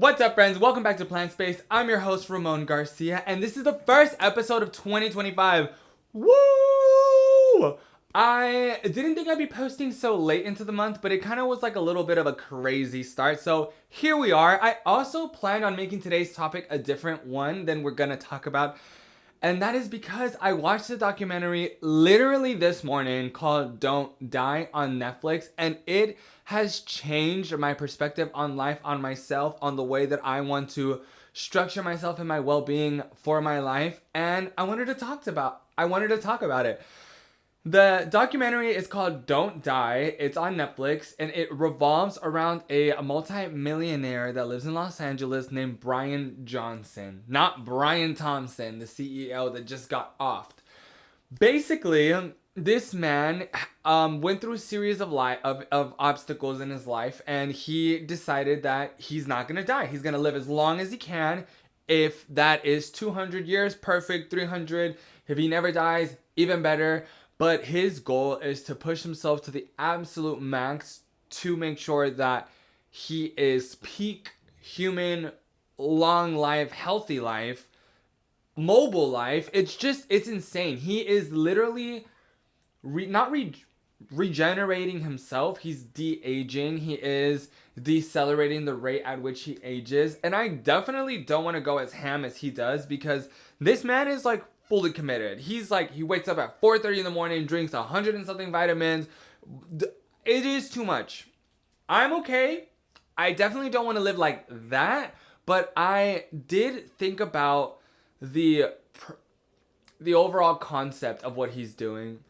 What's up, friends? Welcome back to Plant Space. I'm your host, Ramon Garcia, and this is the first episode of 2025. Woo! I didn't think I'd be posting so late into the month, but it kind of was like a little bit of a crazy start. So here we are. I also planned on making today's topic a different one than we're gonna talk about. And that is because I watched a documentary literally this morning called Don't Die on Netflix. And it has changed my perspective on life, on myself, on the way that I want to structure myself and my well-being for my life. And I wanted to talk about it. The documentary is called Don't Die. It's on Netflix and it revolves around a multi-millionaire that lives in Los Angeles named Brian Johnson. Not Brian Thompson, the CEO that just got offed. Basically, this man went through a series of obstacles in his life, and he decided that he's not going to die. He's going to live as long as he can. If that is 200 years, perfect. 300. If he never dies, even better. But his goal is to push himself to the absolute max to make sure that he is peak human, long life, healthy life, mobile life. It's insane. He is literally regenerating himself. He's de-aging. He is decelerating the rate at which he ages. And I definitely don't want to go as ham as he does, because this man is like fully committed. He wakes up at 4:30 in the morning, drinks 100 and something vitamins. It is too much. I'm okay. I definitely don't want to live like that, but I did think about the overall concept of what he's doing.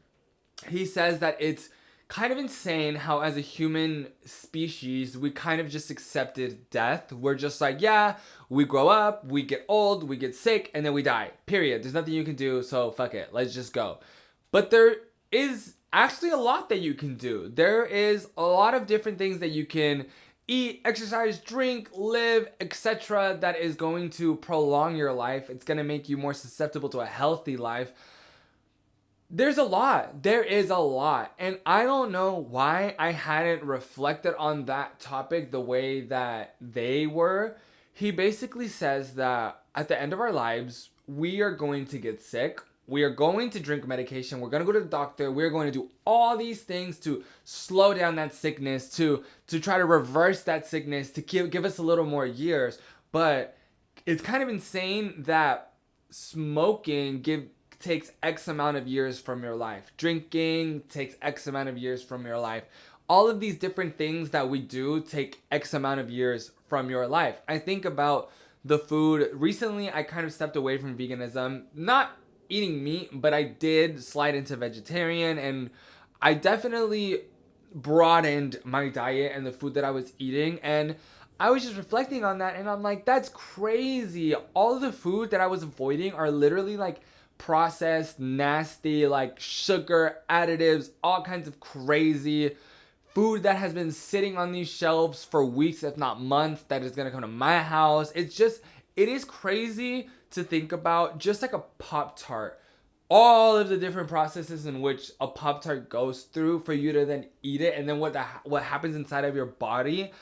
He says that it's kind of insane how as a human species, we kind of just accepted death. We're just like, yeah, we grow up, we get old, we get sick, and then we die. Period. There's nothing you can do, so fuck it. Let's just go. But there is actually a lot that you can do. There is a lot of different things that you can eat, exercise, drink, live, etc. that is going to prolong your life. It's going to make you more susceptible to a healthy life. There is a lot. And I don't know why I hadn't reflected on that topic the way that they were. He basically says that at the end of our lives, we are going to get sick. We are going to drink medication. We're going to go to the doctor. We're going to do all these things to slow down that sickness, to try to reverse that sickness, to give us a little more years. But it's kind of insane that smoking takes X amount of years from your life. Drinking takes X amount of years from your life. All of these different things that we do take X amount of years from your life. I think about the food. Recently, I kind of stepped away from veganism. Not eating meat, but I did slide into vegetarian, and I definitely broadened my diet and the food that I was eating. And I was just reflecting on that, and I'm like, that's crazy. All of the food that I was avoiding are literally like processed, nasty, like sugar, additives, all kinds of crazy food that has been sitting on these shelves for weeks, if not months, that is gonna come to my house. It is crazy to think about. Just like a Pop-Tart, all of the different processes in which a Pop-Tart goes through for you to then eat it, and then what happens inside of your body.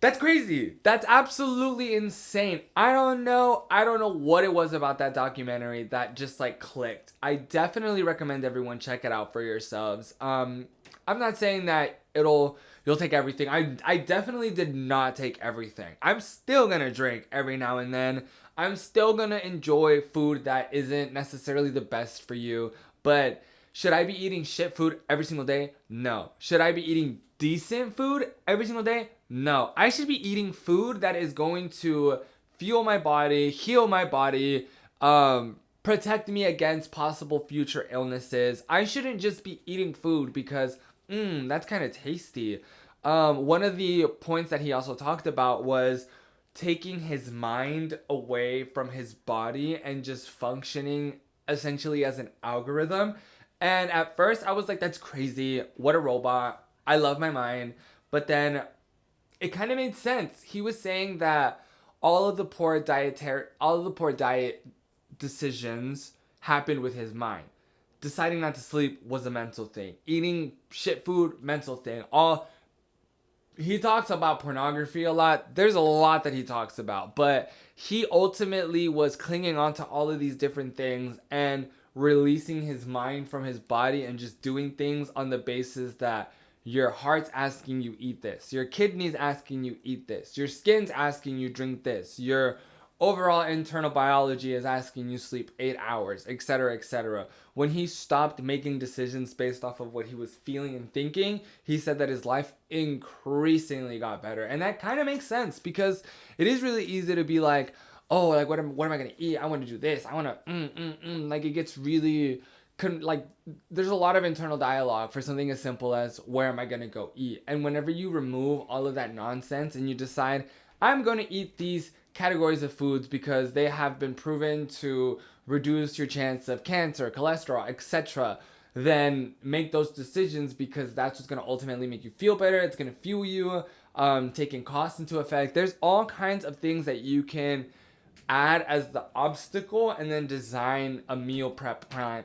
That's crazy. That's absolutely insane. I don't know what it was about that documentary that just like clicked. I definitely recommend everyone check it out for yourselves. I'm not saying that you'll take everything. I definitely did not take everything. I'm still gonna drink every now and then. I'm still gonna enjoy food that isn't necessarily the best for you. But should I be eating shit food every single day? No. Should I be eating decent food every single day? No. I should be eating food that is going to fuel my body, heal my body, protect me against possible future illnesses. I shouldn't just be eating food because, that's kind of tasty. One of the points that he also talked about was taking his mind away from his body and just functioning essentially as an algorithm. And at first I was like, that's crazy. What a robot. I love my mind. But then it kind of made sense. He was saying that all of the poor diet decisions happened with his mind. Deciding not to sleep was a mental thing. Eating shit food, mental thing. he talks about pornography a lot. There's a lot that he talks about, but he ultimately was clinging on to all of these different things and releasing his mind from his body and just doing things on the basis that your heart's asking you eat this, your kidneys asking you eat this, your skin's asking you drink this, your overall internal biology is asking you sleep 8 hours, etc., etc. When he stopped making decisions based off of what he was feeling and thinking, he said that his life increasingly got better. And that kind of makes sense because it is really easy to be like, oh, like what am I gonna eat? I want to do this. I want to like it gets really like there's a lot of internal dialogue for something as simple as where am I gonna go eat? And whenever you remove all of that nonsense and you decide I'm gonna eat these categories of foods because they have been proven to reduce your chance of cancer, cholesterol, etc., then make those decisions because that's what's going to ultimately make you feel better. It's going to fuel you, taking costs into effect. There's all kinds of things that you can add as the obstacle and then design a meal plan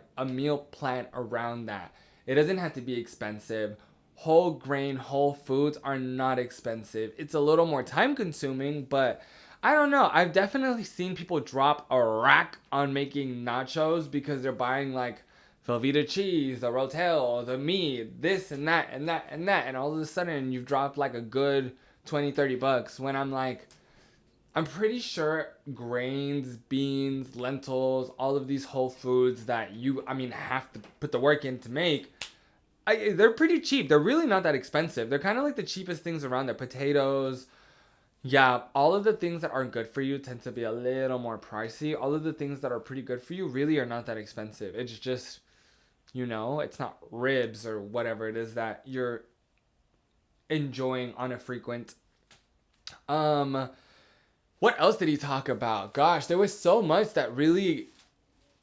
around that. It doesn't have to be expensive. Whole grain, whole foods are not expensive. It's a little more time consuming, but I don't know. I've definitely seen people drop a rack on making nachos because they're buying like Velveeta cheese, the Rotel, the meat, this and that and that and that. And all of a sudden you've dropped like a good 20-30 bucks when I'm like, I'm pretty sure grains, beans, lentils, all of these whole foods that have to put the work in to make, they're pretty cheap. They're really not that expensive. They're kind of like the cheapest things around there. Potatoes. Yeah, all of the things that aren't good for you tend to be a little more pricey. All of the things that are pretty good for you really are not that expensive. It's just, it's not ribs or whatever it is that you're enjoying on a frequent. What else did he talk about? Gosh, there was so much that really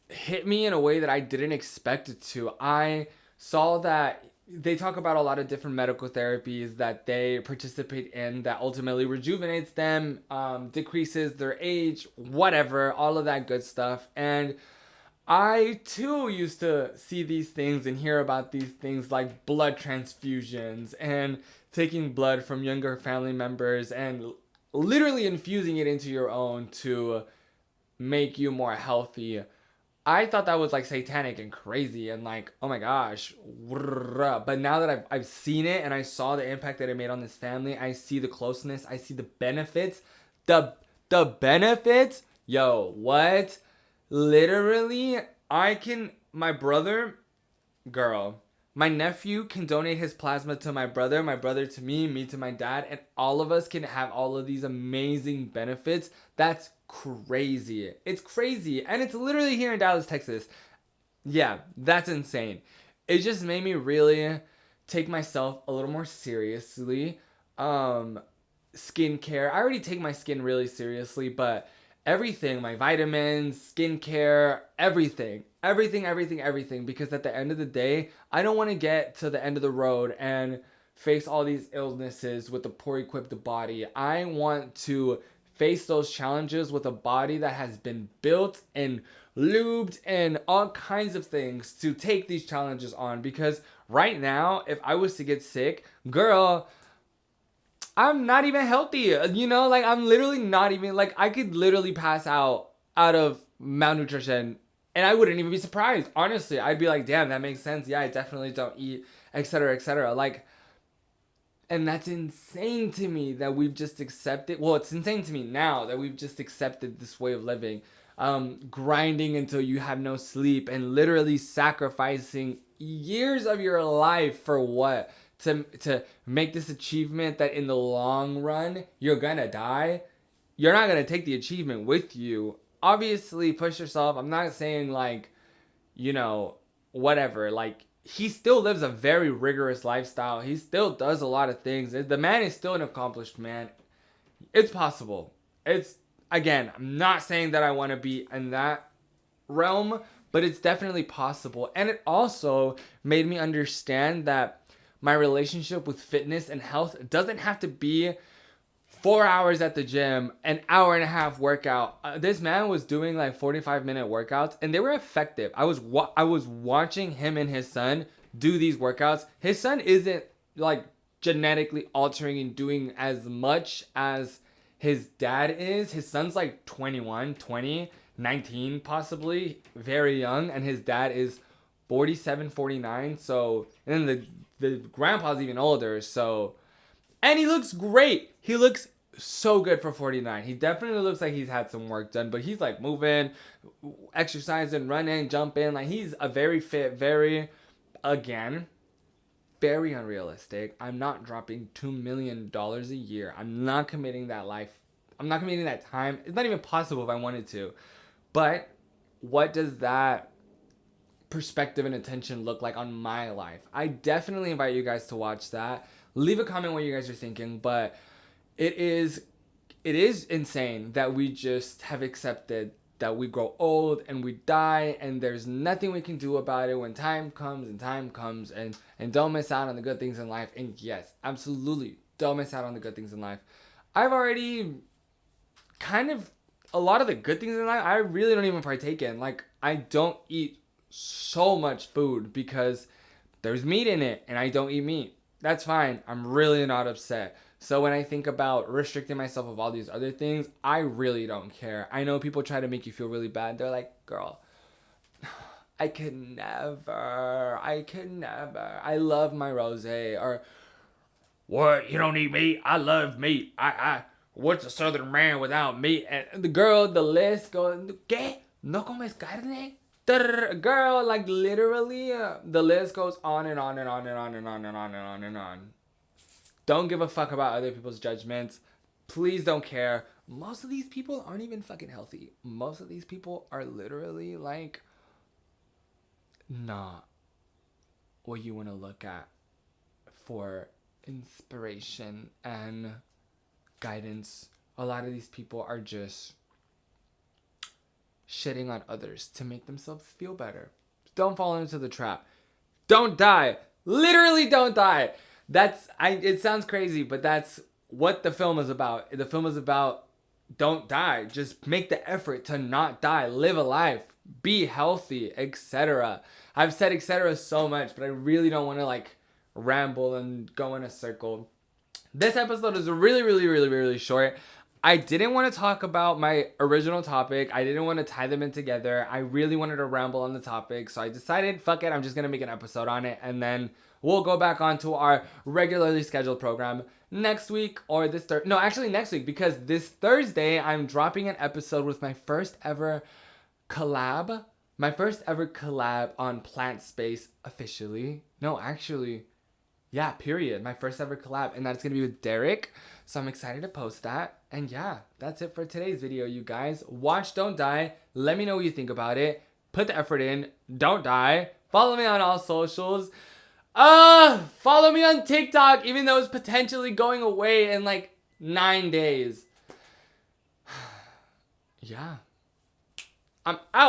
hit me in a way that I didn't expect it to. I saw that they talk about a lot of different medical therapies that they participate in that ultimately rejuvenates them, decreases their age, whatever, all of that good stuff. And I too used to see these things and hear about these things like blood transfusions and taking blood from younger family members and literally infusing it into your own to make you more healthy. I thought that was like satanic and crazy and like, oh my gosh. But now that I've seen it and I saw the impact that it made on this family, I see the closeness, I see the benefits. The benefits, yo, what? Literally, my brother, girl, my nephew can donate his plasma to my brother to me to my dad, and all of us can have all of these amazing benefits. That's crazy. It's crazy. And it's literally here in Dallas, Texas. Yeah, that's insane. It just made me really take myself a little more seriously. Skincare. I already take my skin really seriously, but everything, my vitamins, skincare, everything, because at the end of the day, I don't want to get to the end of the road and face all these illnesses with a poor equipped body. I want to face those challenges with a body that has been built and lubed and all kinds of things to take these challenges on. Because right now, if I was to get sick, girl, I'm not even healthy. Like I'm literally not even, like I could literally pass out of malnutrition and I wouldn't even be surprised. Honestly, I'd be like, damn, that makes sense. Yeah, I definitely don't eat, etc., etc. Like, and that's insane to me that we've just accepted. Well, it's insane to me now that we've just accepted this way of living. Grinding until you have no sleep and literally sacrificing years of your life for what? To make this achievement that in the long run, you're gonna die. You're not gonna take the achievement with you. Obviously, push yourself. I'm not saying like, whatever. Like, he still lives a very rigorous lifestyle. He still does a lot of things. The man is still an accomplished man. It's possible. Again, I'm not saying that I want to be in that realm, but it's definitely possible. And it also made me understand that my relationship with fitness and health doesn't have to be 4 hours at the gym, an hour and a half workout. This man was doing like 45-minute workouts and they were effective. I was watching him and his son do these workouts. His son isn't like genetically altering and doing as much as his dad is. His son's like 21, 20, 19 possibly, very young, and his dad is 47, 49. So, and then the grandpa's even older. So, and he looks great. He looks so good for 49. He definitely looks like he's had some work done, but he's like moving, exercising, running, jumping. Like he's a very fit, again, very unrealistic. I'm not dropping $2 million a year. I'm not committing that life. I'm not committing that time. It's not even possible if I wanted to. But what does that perspective and attention look like on my life? I definitely invite you guys to watch that. Leave a comment what you guys are thinking, but it is insane that we just have accepted that we grow old and we die and there's nothing we can do about it when time comes and don't miss out on the good things in life. And yes, absolutely, don't miss out on the good things in life. I've already kind of, a lot of the good things in life, I really don't even partake in. Like, I don't eat so much food because there's meat in it and I don't eat meat. That's fine. I'm really not upset. So when I think about restricting myself of all these other things, I really don't care. I know people try to make you feel really bad. They're like, girl, I could never. I love my rosé. Or, what? You don't eat meat? I love meat. What's a southern man without meat? And the list goes, ¿qué? ¿No comes carne? Girl, like literally, the list goes on and on and on and on and on and on and on and on. Don't give a fuck about other people's judgments. Please don't care. Most of these people aren't even fucking healthy. Most of these people are literally like not what you want to look at for inspiration and guidance. A lot of these people are just shitting on others to make themselves feel better. Don't fall into the trap. Don't die. Literally don't die. It sounds crazy, but that's what the film is about. The film is about don't die. Just make the effort to not die. Live a life. Be healthy, etc. I've said etc. so much, but I really don't want to like ramble and go in a circle. This episode is really, really, really, really short. I didn't want to talk about my original topic. I didn't want to tie them in together. I really wanted to ramble on the topic. So I decided, fuck it, I'm just going to make an episode on it. And then we'll go back onto our regularly scheduled program next week or this Thursday. No, actually next week, because this Thursday I'm dropping an episode with my first ever collab. My first ever collab on Plant Space officially. No, actually, yeah, period. My first ever collab. And that's going to be with Derek. So I'm excited to post that. And yeah, that's it for today's video, you guys. Watch Don't Die. Let me know what you think about it. Put the effort in. Don't die. Follow me on all socials. Follow me on TikTok, even though it's potentially going away in like 9 days. Yeah. I'm out.